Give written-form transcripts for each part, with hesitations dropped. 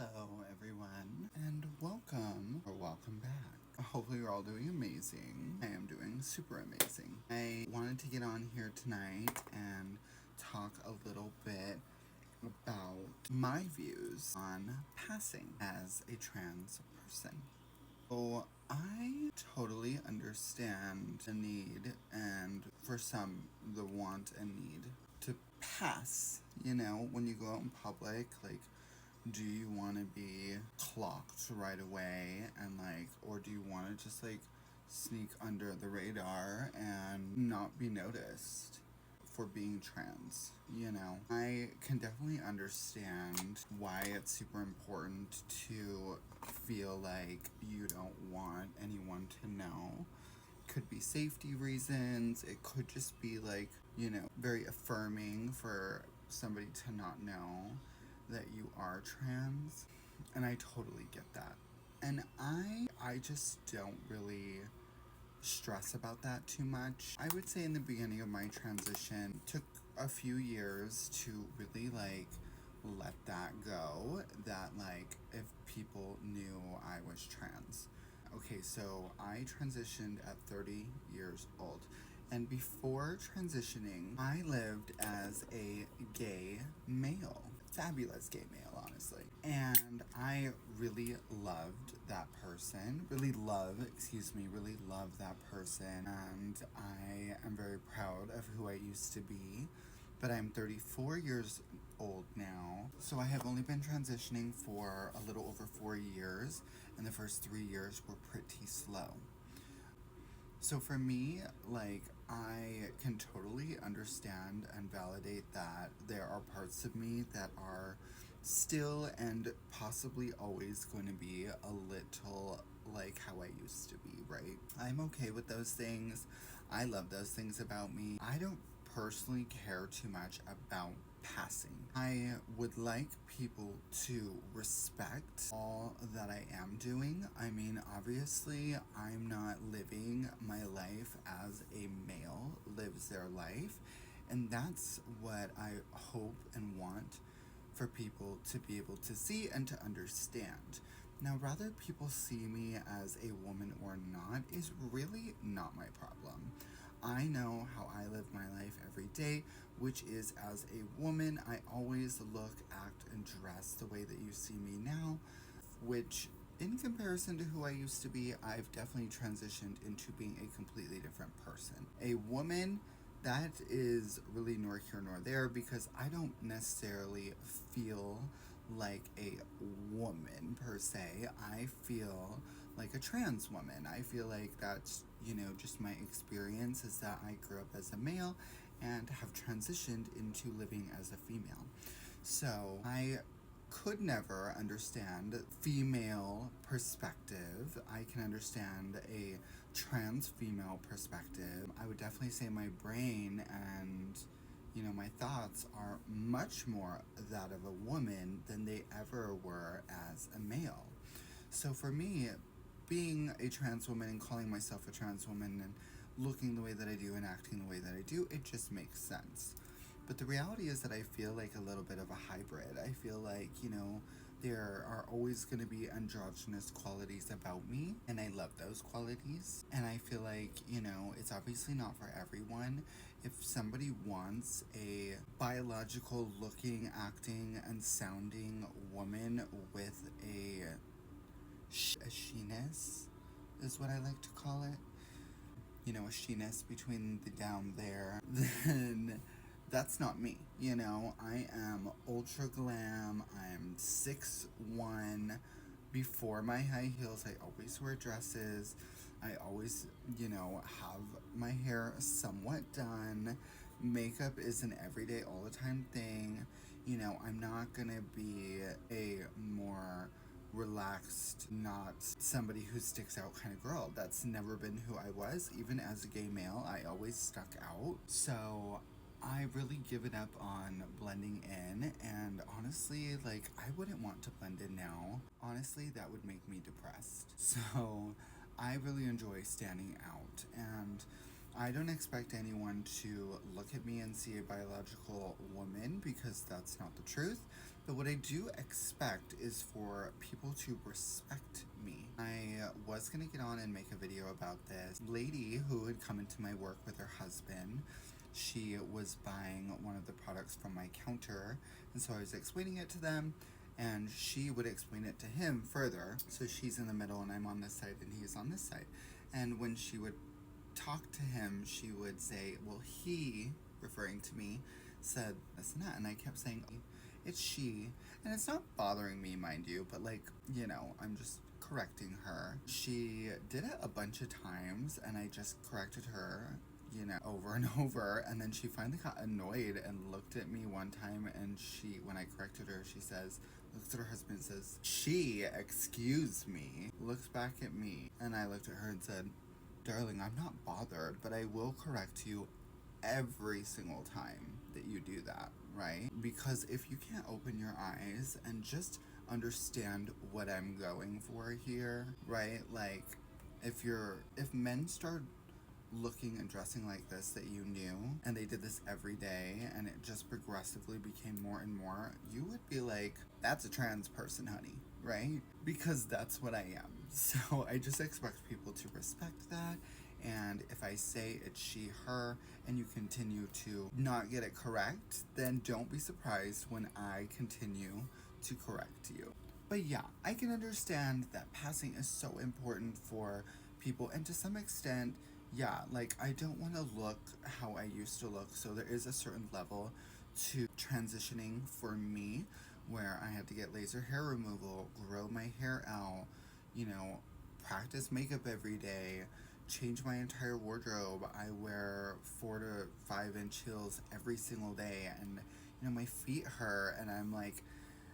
Hello everyone, and welcome back. Hopefully you're all doing amazing. I am doing super amazing. I wanted to get on here tonight and talk a little bit about my views on passing as a trans person. So I totally understand the need, and for some, the want and need to pass. When you go out in public, like, do you want to be clocked right away or do you want to just sneak under the radar and not be noticed for being trans? I can definitely understand why it's super important to feel like you don't want anyone to know. Could be safety reasons, it could just be very affirming for somebody to not know that you are trans, and I totally get that. And I just don't really stress about that too much. I would say in the beginning of my transition, it took a few years to really let that go, that if people knew I was trans. Okay, so I transitioned at 30 years old. And before transitioning, I lived as a gay male. Fabulous gay male, honestly. And I really loved that person. Really love that person. And I am very proud of who I used to be. But I'm 34 years old now, so I have only been transitioning for a little over 4 years, and the first 3 years were pretty slow. So for me, I can totally understand and validate that there are parts of me that are still and possibly always going to be a little like how I used to be, right? I'm okay with those things. I love those things about me. I don't personally care too much about passing. I would like people to respect all that I am doing. I mean, obviously, I'm not living my life as a male lives their life, and that's what I hope and want for people to be able to see and to understand. Now, whether people see me as a woman or not is really not my problem. I know how I live my life every day, which is as a woman. I always look, act, and dress the way that you see me now, which in comparison to who I used to be, I've definitely transitioned into being a completely different person. A woman, that is really nor here nor there, because I don't necessarily feel like a woman per se. I feel like a trans woman. I feel like that's, just my experience is that I grew up as a male and have transitioned into living as a female. So I could never understand female perspective. I can understand a trans female perspective. I would definitely say my brain and my thoughts are much more that of a woman than they ever were as a male. So for me, being a trans woman and calling myself a trans woman and looking the way that I do and acting the way that I do, it just makes sense. But the reality is that I feel like a little bit of a hybrid. I feel like, there are always going to be androgynous qualities about me, and I love those qualities. And I feel like, it's obviously not for everyone. If somebody wants a biological looking, acting, and sounding woman with a she-ness, is what I like to call it, a she-ness between the down there, then that's not me. I am ultra glam. I'm 6'1". Before my high heels, I always wear dresses. I always, have my hair somewhat done. Makeup is an everyday, all the time thing. I'm not gonna be a more relaxed, not somebody who sticks out kind of girl. That's never been who I was. Even as a gay male, I always stuck out. So I really give it up on blending in, and honestly, I wouldn't want to blend in now. Honestly, that would make me depressed. So I really enjoy standing out, and I don't expect anyone to look at me and see a biological woman, because that's not the truth. But what I do expect is for people to respect me. I was going to get on and make a video about this lady who had come into my work with her husband. She was buying one of the products from my counter, and so I was explaining it to them, and she would explain it to him further. So she's in the middle, and I'm on this side, and he's on this side. And when she would talk to him, she would say, well, he, referring to me, said this and that, and I kept saying, it's she, and it's not bothering me, mind you, but like, you know, I'm just correcting her. She did it a bunch of times, and I just corrected her, you know, over and over, and then she finally got annoyed and looked at me one time, and she, when I corrected her, she says, looks at her husband and says, she, excuse me, looks back at me, and I looked at her and said, darling, I'm not bothered, but I will correct you every single time that you do that, right? Because if you can't open your eyes and just understand what I'm going for here, right? Like, if men start looking and dressing like this that you knew, and they did this every day, and it just progressively became more and more, you would be like, that's a trans person, honey, right? Because that's what I am. So I just expect people to respect that, and if I say it's she, her, and you continue to not get it correct, then don't be surprised when I continue to correct you. But yeah, I can understand that passing is so important for people, and to some extent, yeah, like, I don't want to look how I used to look, so there is a certain level to transitioning for me, where I had to get laser hair removal, grow my hair out, you know, practice makeup every day, change my entire wardrobe. I wear 4 to 5 inch heels every single day, and, you know, my feet hurt, and I'm like,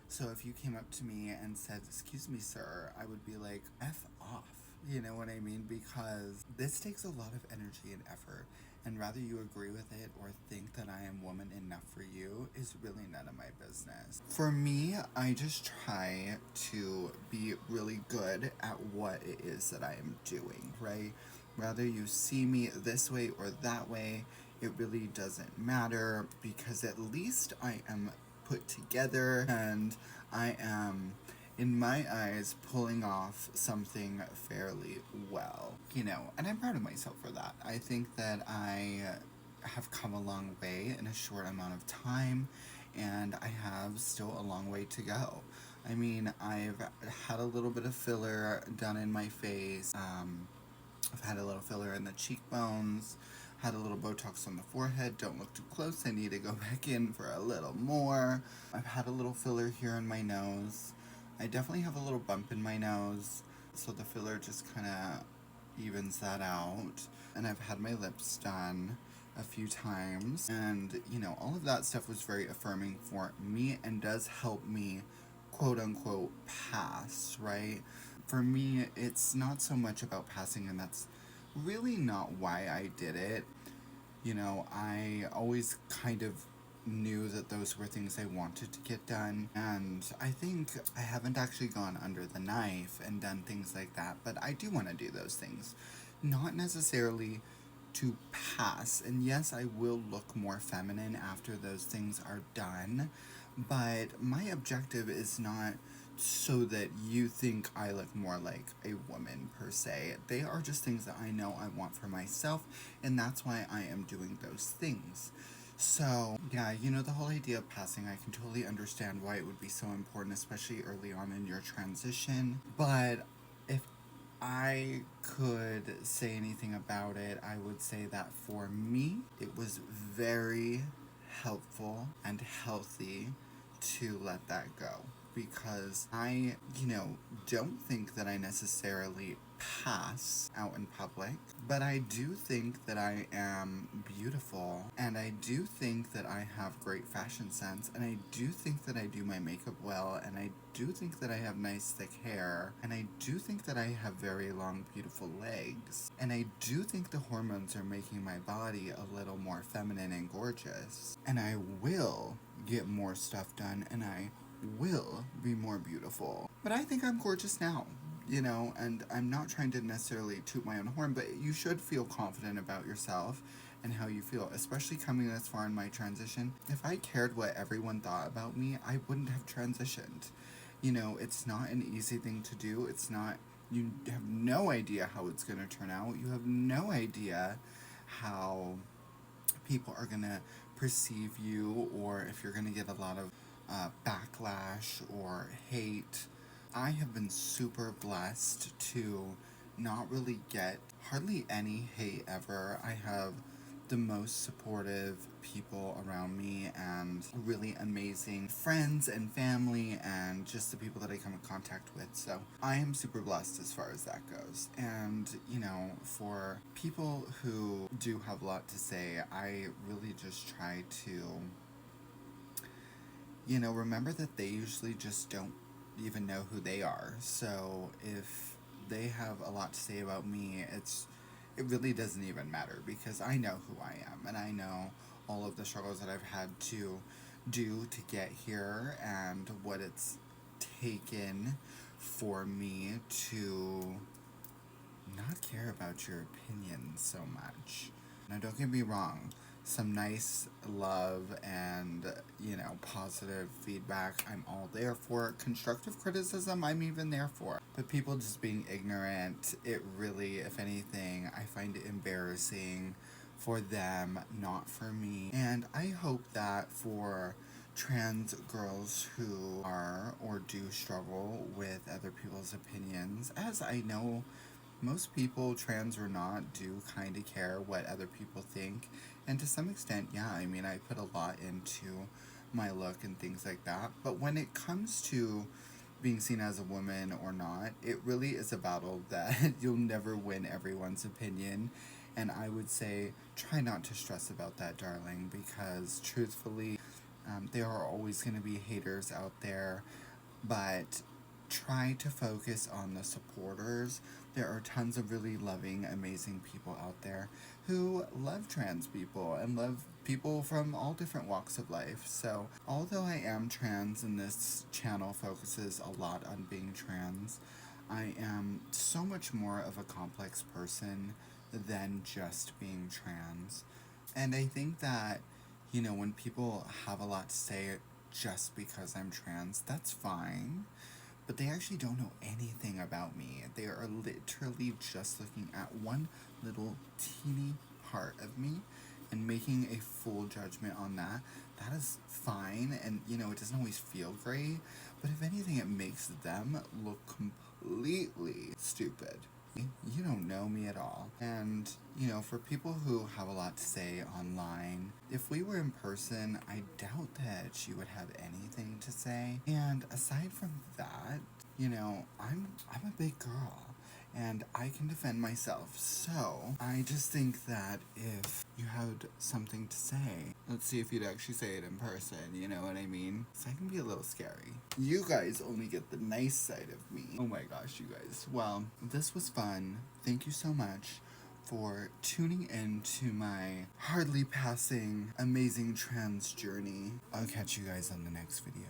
so if you came up to me and said, excuse me, sir, I would be like, F off. You know what I mean? Because this takes a lot of energy and effort, and rather you agree with it or think that I am woman enough for you is really none of my business. For me, I just try to be really good at what it is that I am doing, right? Rather you see me this way or that way, it really doesn't matter, because at least I am put together, and I am, in my eyes, pulling off something fairly well, you know, and I'm proud of myself for that. I think that I have come a long way in a short amount of time, and I have still a long way to go. I mean, I've had a little bit of filler done in my face. I've had a little filler in the cheekbones, had a little Botox on the forehead. Don't look too close, I need to go back in for a little more. I've had a little filler here in my nose. I definitely have a little bump in my nose, so the filler just kind of evens that out. And I've had my lips done a few times, and, you know, all of that stuff was very affirming for me and does help me, quote unquote, pass, right? For me, it's not so much about passing, and that's really not why I did it. You know, I always kind of knew that those were things I wanted to get done, and I think I haven't actually gone under the knife and done things like that, but I do want to do those things. Not necessarily to pass, and yes, I will look more feminine after those things are done, but my objective is not so that you think I look more like a woman per se. They are just things that I know I want for myself, and that's why I am doing those things. So, yeah, you know, the whole idea of passing, I can totally understand why it would be so important, especially early on in your transition. But if I could say anything about it, I would say that for me, it was very helpful and healthy to let that go. Because I, you know, don't think that I necessarily pass out in public, but I do think that I am beautiful, and I do think that I have great fashion sense, and I do think that I do my makeup well, and I do think that I have nice thick hair, and I do think that I have very long beautiful legs, and I do think the hormones are making my body a little more feminine and gorgeous, and I will get more stuff done, and I will be more beautiful. But I think I'm gorgeous now, you know, and I'm not trying to necessarily toot my own horn, but you should feel confident about yourself, and how you feel, especially coming this far in my transition. If I cared what everyone thought about me, I wouldn't have transitioned. You know, it's not an easy thing to do. It's not, you have no idea how it's going to turn out. You have no idea how people are going to perceive you, or if you're going to get a lot of backlash or hate. I have been super blessed to not really get hardly any hate ever. I have the most supportive people around me and really amazing friends and family and just the people that I come in contact with. So I am super blessed as far as that goes. And, you know, for people who do have a lot to say, I really just try to, you know, remember that they usually just don't even know who they are. So if they have a lot to say about me, it really doesn't even matter, because I know who I am and I know all of the struggles that I've had to do to get here and what it's taken for me to not care about your opinions so much. Now, don't get me wrong, some nice love and, you know, positive feedback, I'm all there for. Constructive criticism, I'm even there for. But people just being ignorant, it really, if anything, I find it embarrassing for them, not for me. And I hope that for trans girls who are or do struggle with other people's opinions, as I know most people, trans or not, do kind of care what other people think. And to some extent, yeah, I mean, I put a lot into my look and things like that. But when it comes to being seen as a woman or not, it really is a battle that you'll never win everyone's opinion. And I would say try not to stress about that, darling, because truthfully, there are always going to be haters out there, but try to focus on the supporters. There are tons of really loving, amazing people out there who love trans people and love people from all different walks of life. So, although I am trans and this channel focuses a lot on being trans, I am so much more of a complex person than just being trans. And I think that, you know, when people have a lot to say just because I'm trans, that's fine. But they actually don't know anything about me. They are literally just looking at one little teeny part of me and making a full judgment on that. That is fine, and, you know, it doesn't always feel great, but if anything, it makes them look completely stupid. You don't know me at all. And, you know, for people who have a lot to say online, if we were in person, I doubt that she would have anything to say. And aside from that, you know, I'm a big girl and I can defend myself. So I just think that if you had something to say, let's see if you'd actually say it in person, you know what I mean? So I can be a little scary. You guys only get the nice side of me. Oh my gosh, you guys. Well, this was fun. Thank you so much for tuning in to my hardly passing amazing trans journey. I'll catch you guys on the next video.